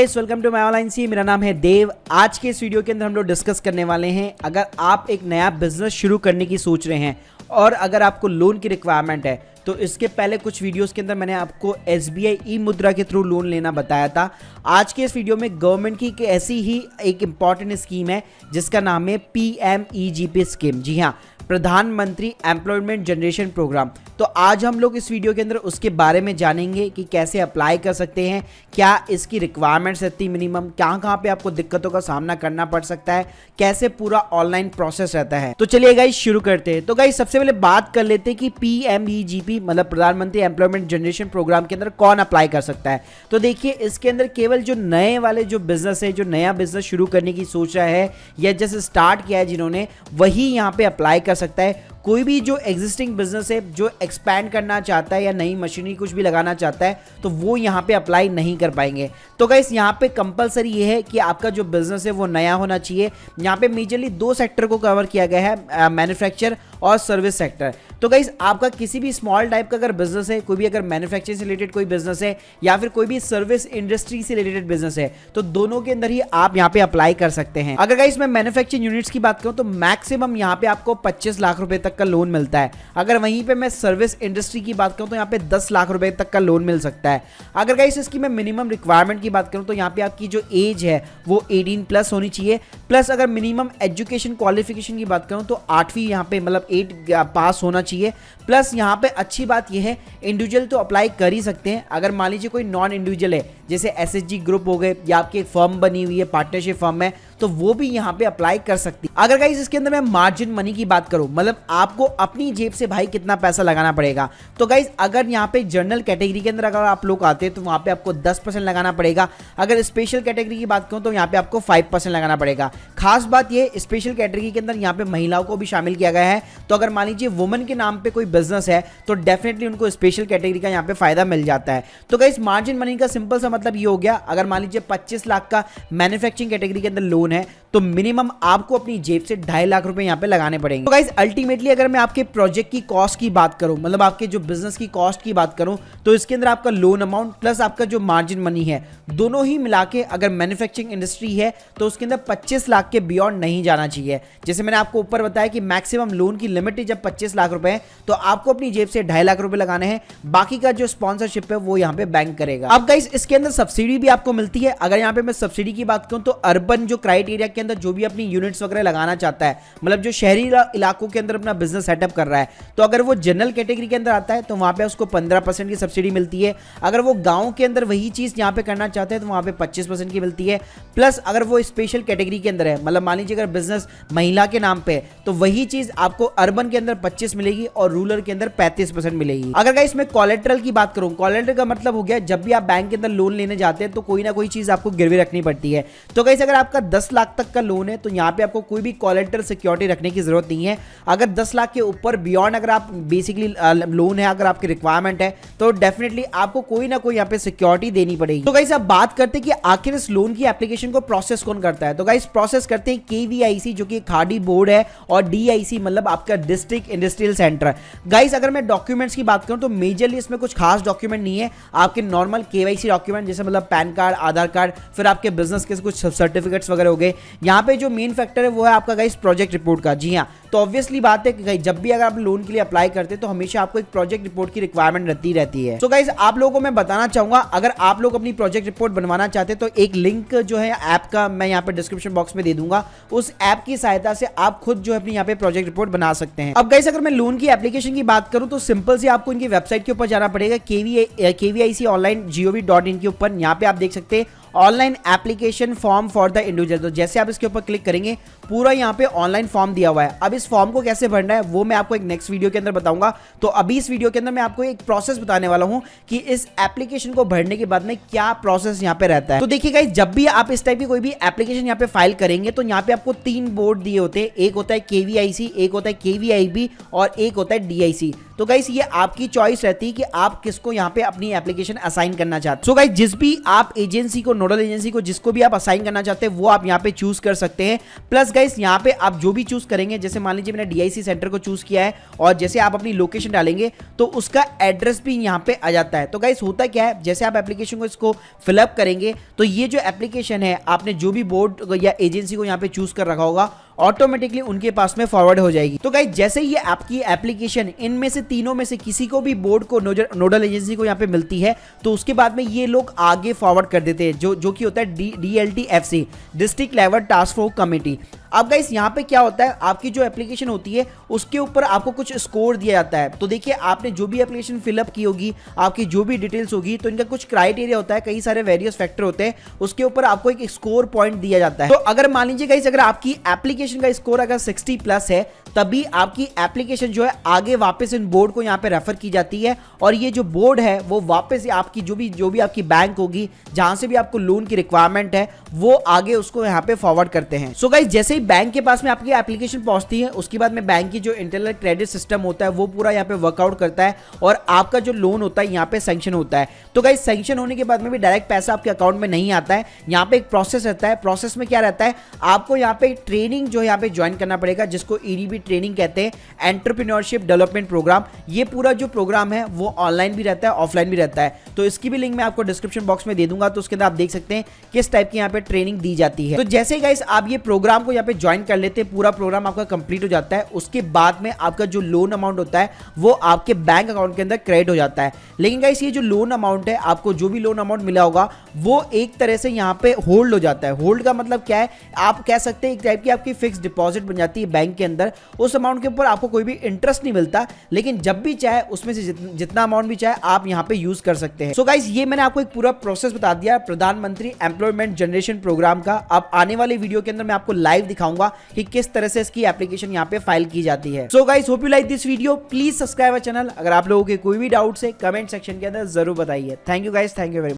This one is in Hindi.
Guys, welcome to my online c. मेरा नाम है देव। आज के इस वीडियो के अंदर हम लोग डिस्कस करने वाले हैं, अगर आप एक नया बिजनेस शुरू करने की सोच रहे हैं और अगर आपको लोन की रिक्वायरमेंट है तो इसके पहले कुछ वीडियोस के अंदर मैंने आपको SBI ई मुद्रा के थ्रू लोन लेना बताया था। आज के इस वीडियो में गवर्नमेंट की ऐसी ही एक इंपॉर्टेंट स्कीम है जिसका नाम है PMEGP स्कीम। जी हाँ, प्रधानमंत्री एम्प्लॉयमेंट जनरेशन प्रोग्राम। तो आज हम लोग इस वीडियो के अंदर उसके बारे में जानेंगे कि कैसे अप्लाई कर सकते हैं, क्या इसकी रिक्वायरमेंट्स रहती मिनिमम, कहाँ पे आपको दिक्कतों का सामना करना पड़ सकता है, कैसे पूरा ऑनलाइन प्रोसेस रहता है। तो चलिए गाइस शुरू करते हैं। तो गाइस सबसे पहले बात कर लेते हैं कि PMEGP मतलब प्रधानमंत्री एम्प्लॉयमेंट जनरेशन प्रोग्राम के अंदर कौन अप्लाई कर सकता है। तो देखिए, इसके अंदर केवल जो नए वाले जो बिजनेस है, जो नया बिजनेस शुरू करने की सोच रहा है या जैसे स्टार्ट किया है जिन्होंने, वही यहाँ पे अप्लाई कर सकता है। कोई भी जो एग्जिस्टिंग बिजनेस है, जो एक्सपैंड करना चाहता है या नई मशीनरी कुछ भी लगाना चाहता है, तो वो यहाँ पे अप्लाई नहीं कर पाएंगे। तो गाइस यहाँ पे कंपलसरी ये है कि आपका जो बिजनेस है वो नया होना चाहिए। यहाँ पे मेजरली दो सेक्टर को कवर किया गया है, मैन्युफैक्चर और सर्विस सेक्टर। तो गाइस आपका किसी भी स्मॉल टाइप का अगर बिजनेस है, कोई भी अगर मैन्युफैक्चरिंग से रिलेटेड कोई बिजनेस है या फिर कोई भी सर्विस इंडस्ट्री से रिलेटेड बिजनेस है, तो दोनों के अंदर ही आप यहाँ पे अप्लाई कर सकते हैं। अगर गाइस मैं मैन्युफैक्चरिंग यूनिट्स की बात करूँ तो मैक्सिमम यहाँ पे आपको 25 लाख रुपए तक का लोन मिलता है। अगर वहीं पे मैं सर्विस इंडस्ट्री की बात करूं तो यहाँ पे 10 लाख रुपए तक का लोन मिल सकता है। अगर गाइस इसकी मैं मिनिमम रिक्वायरमेंट की बात करूं तो यहाँ पे आपकी जो एज है वो 18 प्लस होनी चाहिए। प्लस अगर मिनिमम एजुकेशन क्वालिफिकेशन की बात करूं तो 8वीं यहाँ पे मतलब 8 पास होना चाहिए। प्लस यहाँ पे अच्छी बात यह है, इंडिविजुअल तो अप्लाई कर ही सकते हैं। अगर मान लीजिए कोई नॉन इंडिविजुअल है, जैसे SHG ग्रुप हो गए या आपकी एक फर्म बनी हुई है, पार्टनरशिप फर्म है, तो वो भी यहाँ पे अप्लाई कर सकती है। अगर गाइस इसके अंदर मैं मार्जिन मनी की बात करूं, मतलब आपको अपनी जेब से भाई कितना पैसा लगाना पड़ेगा, तो गाइस अगर यहाँ पे जनरल कैटेगरी के अंदर अगर आप लोग आते हैं तो वहाँ पे आपको 10% लगाना पड़ेगा। अगर स्पेशल कैटेगरी की बात करूं तो यहाँ पे आपको 5% लगाना पड़ेगा। खास बात ये, स्पेशल कैटेगरी के अंदर यहाँ पे महिलाओं को भी शामिल किया गया है। तो अगर मान लीजिए वुमेन के नाम पे कोई बिजनेस है तो डेफिनेटली उनको स्पेशल कैटेगरी का यहाँ पे फायदा मिल जाता है। तो गाइस मार्जिन मनी का सिंपल सा मतलब ये हो गया, अगर मान लीजिए 25 लाख का मैन्युफैक्चरिंग कैटेगरी के अंदर लोन है तो मिनिमम आपको अपनी जेब से 2.5 लाख रुपए यहाँ पे लगाने पड़ेंगे। तो गाइस अल्टीमेटली अगर मैं आपके प्रोजेक्ट की कॉस्ट की बात करूं, मतलब आपके जो बिजनेस की कॉस्ट की बात करूं, तो इसके अंदर आपका लोन अमाउंट प्लस आपका जो मार्जिन मनी है, दोनों ही मिला के अगर मैन्युफैक्चरिंग इंडस्ट्री है तो उसके अंदर 25 लाख के बियॉन्ड नहीं जाना चाहिए। जैसे मैंने आपको ऊपर बताया कि मैक्सिमम लोन की लिमिट ही जब 25 लाख रुपए है तो आपको अपनी जेब से 2.5 लाख रुपए लगाने हैं। बाकी का जो स्पॉन्सरशिप है वो यहाँ पे बैंक करेगा। अब गाइस इसके अंदर सब्सिडी भी आपको मिलती है। अगर यहाँ पे मैं सब्सिडी की बात करूं तो अर्बन जो क्राइटेरिया के अंदर जो भी अपनी यूनिट्स वगैरह लगाना चाहता है, मतलब जो शहरी इलाकों के अंदर अपना बिजनेस सेटअप कर रहा है, तो अगर वो जनरल कैटेगरी के अंदर आता है तो वहां पे उसको 15% की सब्सिडी मिलती है। अगर वो गांव के अंदर वही चीज यहाँ पे करना चाहते हैं तो वहां पे 25% की मिलती है। प्लस अगर वो स्पेशल कैटेगरी के अंदर है, मतलब मान लीजिए अगर बिजनेस महिला के नाम पे, तो वही चीज आपको अर्बन के अंदर 25 मिलेगी और रूरल के अंदर 35% मिलेगी। अगर गाइस मैं कोलेटरल की बात करूं, कोलेटरल का मतलब हो गया जब भी आप बैंक के अंदर लोन लेने जाते हैं तो कोई ना कोई चीज आपको गिरवी रखनी पड़ती है। तो गाइस अगर आपका 10 लाख तक का लोन है तो यहाँ पे आपको कोई भी कोलेटरल सिक्योरिटी रखने की जरूरत नहीं है। अगर 10 लाख के ऊपर बियॉन्ड अगर आप बेसिकली लोन है, अगर आपकी रिक्वायरमेंट है, तो डेफिनेटली आपको कोई ना कोई यहाँ पे सिक्योरिटी देनी पड़ेगी। तो गाइस अब बात करते हैं कि आखिर इस लोन की एप्लीकेशन को प्रोसेस कौन करता है। तो गाइस प्रोसेस करते हैं KVIC जो कि खाड़ी बोर्ड है, और DIC मतलब आपका डिस्ट्रिक्ट इंडस्ट्रियल सेंटर। गाइस अगर मैं डॉक्यूमेंट्स की बात करूं तो मेजरली इसमें कुछ खास डॉक्यूमेंट नहीं है, आपके नॉर्मल KYC डॉक्यूमेंट जैसे मतलब पैन कार्ड, आधार कार्ड, फिर आपके बिजनेस के कुछ सर्टिफिकेट्स वगैरह हो गए। यहाँ पे जो मेन फैक्टर है वो है आपका गाइस प्रोजेक्ट रिपोर्ट का। जी हाँ, तो ऑब्वियसली बात है कि जब भी अगर आप लोन के लिए अप्लाई करते हैं तो हमेशा आपको एक प्रोजेक्ट रिपोर्ट की रिक्वायरमेंट रहती है। तो गाइस आप लोगों को मैं बताना चाहूंगा, अगर आप लोग अपनी प्रोजेक्ट रिपोर्ट बनवाना चाहते हैं तो एक लिंक जो है ऐप का मैं यहाँ पे डिस्क्रिप्शन बॉक्स में दे दूंगा। उस ऐप की सहायता से आप खुद जो है अपनी यहाँ पे प्रोजेक्ट रिपोर्ट बना सकते हैं। अब गाइस अगर मैं लोन की एप्लीकेशन की बात करूं तो सिंपल से आपको इनकी वेबसाइट के ऊपर जाना पड़ेगा, KVIC ऑनलाइन gov.in के ऊपर। यहाँ पे आप देख सकते हैं online application form for the individual. तो जैसे आप इसके ऊपर क्लिक करेंगे, पूरा यहाँ पे ऑनलाइन फॉर्म दिया हुआ है। अब इस फॉर्म को कैसे भरना है वो मैं आपको एक नेक्स्ट वीडियो के अंदर बताऊंगा। तो अभी इस वीडियो के अंदर मैं आपको एक प्रोसेस बताने वाला हूं कि इस एप्लीकेशन को भरने के बाद में क्या प्रोसेस यहाँ पे रहता है। तो देखिए गाइस, जब भी आप इस टाइप की कोई भी एप्लीकेशन यहाँ पे फाइल करेंगे तो यहाँ पे आपको 3 बोर्ड दिए होते हैं। एक होता है KVIC, एक होता है KVIB और एक होता है DIC। तो गाइस ये आपकी चॉइस रहती है कि आप किसको यहाँ पे अपनी एप्लीकेशन असाइन करना चाहते हैं। सो गाइस जिस भी आप एजेंसी को, नोडल एजेंसी को, जिसको भी आप असाइन करना चाहते हैं वो आप यहाँ पे चूज कर सकते हैं। प्लस गाइस यहाँ पे आप जो भी चूज करेंगे, जैसे मान मान लीजिए मैंने DIC सेंटर को चूज किया है और जैसे आप अपनी लोकेशन डालेंगे तो उसका एड्रेस भी यहाँ पे आ जाता है। तो गाइस होता क्या है, जैसे आप एप्लीकेशन को इसको फिलअप करेंगे तो ये जो एप्लीकेशन है आपने जो भी बोर्ड या एजेंसी को यहाँ पे चूज कर रखा होगा ऑटोमेटिकली उनके पास में फॉरवर्ड हो जाएगी। तो गाइस जैसे ही ये आपकी एप्लीकेशन इनमें से तीनों में से किसी को भी बोर्ड को नोडल एजेंसी को यहाँ पे मिलती है तो उसके बाद में ये लोग आगे फॉरवर्ड कर देते हैं जो कि होता है DLTFC, district level task force committee. अब गाइस यहाँ पे क्या होता है, आपकी जो एप्लीकेशन होती है उसके ऊपर आपको कुछ स्कोर दिया जाता है। तो देखिए आपने जो भी एप्लीकेशन फिलअप की होगी, आपकी जो भी डिटेल्स होगी, तो इनका कुछ क्राइटेरिया होता है, कई सारे वेरियस फैक्टर होते हैं, उसके ऊपर आपको एक स्कोर पॉइंट दिया जाता है। तो अगर मान लीजिए गाइस अगर आपकी एप्लीकेशन का स्कोर अगर 60+ है तभी आपकी एप्लीकेशन जो है आगे वापस इन बोर्ड को यहाँ पे रेफर की जाती है और ये जो बोर्ड है वो वापस आपकी जो भी आपकी बैंक होगी जहां से भी आपको लोन की रिक्वायरमेंट है वो आगे उसको यहाँ पे फॉरवर्ड करते हैं। सो गाइस जैसे ही बैंक के पास में आपकी एप्लीकेशन पहुंचती है उसके बाद में बैंक की जो इंटरनल क्रेडिट सिस्टम होता है वो पूरा यहाँ पे वर्कआउट करता है और आपका जो लोन होता है यहाँ पे सैंक्शन होता है। तो गाइस सैंक्शन होने के बाद में भी डायरेक्ट पैसा आपके अकाउंट में नहीं आता है, यहाँ पे एक प्रोसेस रहता है। प्रोसेस में क्या रहता है, आपको यहाँ पे ट्रेनिंग जो यहाँ पे ज्वाइन करना पड़ेगा जिसको EDP ट्रेनिंग कहते हैं, एंटरप्रेन्योरशिप डेवलपमेंट प्रोग्राम। ये पूरा जो प्रोग्राम है वो ऑनलाइन भी रहता है ऑफलाइन भी रहता है, तो इसकी भी लिंक मैं आपको डिस्क्रिप्शन बॉक्स में दे दूंगा, तो उसके अंदर आप देख सकते हैं किस टाइप की यहाँ पे ट्रेनिंग दी जाती है। तो जैसे गाइस आप ये प्रोग्राम को यहाँ पे ज्वाइन कर लेते हैं, पूरा प्रोग्राम आपका कंप्लीट हो जाता है, उसके बाद में आपका जो लोन अमाउंट होता है वो आपके बैंक अकाउंट के अंदर क्रेडिट हो जाता है। लेकिन गाइस ये जो लोन अमाउंट है, आपको जो भी लोन अमाउंट मिला होगा वो एक तरह से यहाँ पे होल्ड हो जाता है। होल्ड का मतलब क्या है, आप कह सकते हैं एक टाइप की आपकी फिक्स डिपॉजिट बन जाती है बैंक के अंदर। उस अमाउंट के ऊपर आपको कोई भी इंटरेस्ट नहीं मिलता, लेकिन जब भी चाहे उसमें से जितना अमाउंट भी चाहे आप यहाँ पे यूज कर सकते हैं। सो गाइस ये मैंने आपको एक पूरा प्रोसेस बता दिया प्रधानमंत्री एम्प्लॉयमेंट जनरेशन प्रोग्राम का। अब आने वाले वीडियो के अंदर मैं आपको लाइव दिखाऊंगा कि किस तरह से इसकी एप्लीकेशन यहाँ पे फाइल की जाती है। So guys hope you like this video, please subscribe our channel. अगर आप लोगों के कोई भी डाउट्स है कमेंट सेक्शन के अंदर जरूर बताइए। Thank you guys, thank you very much.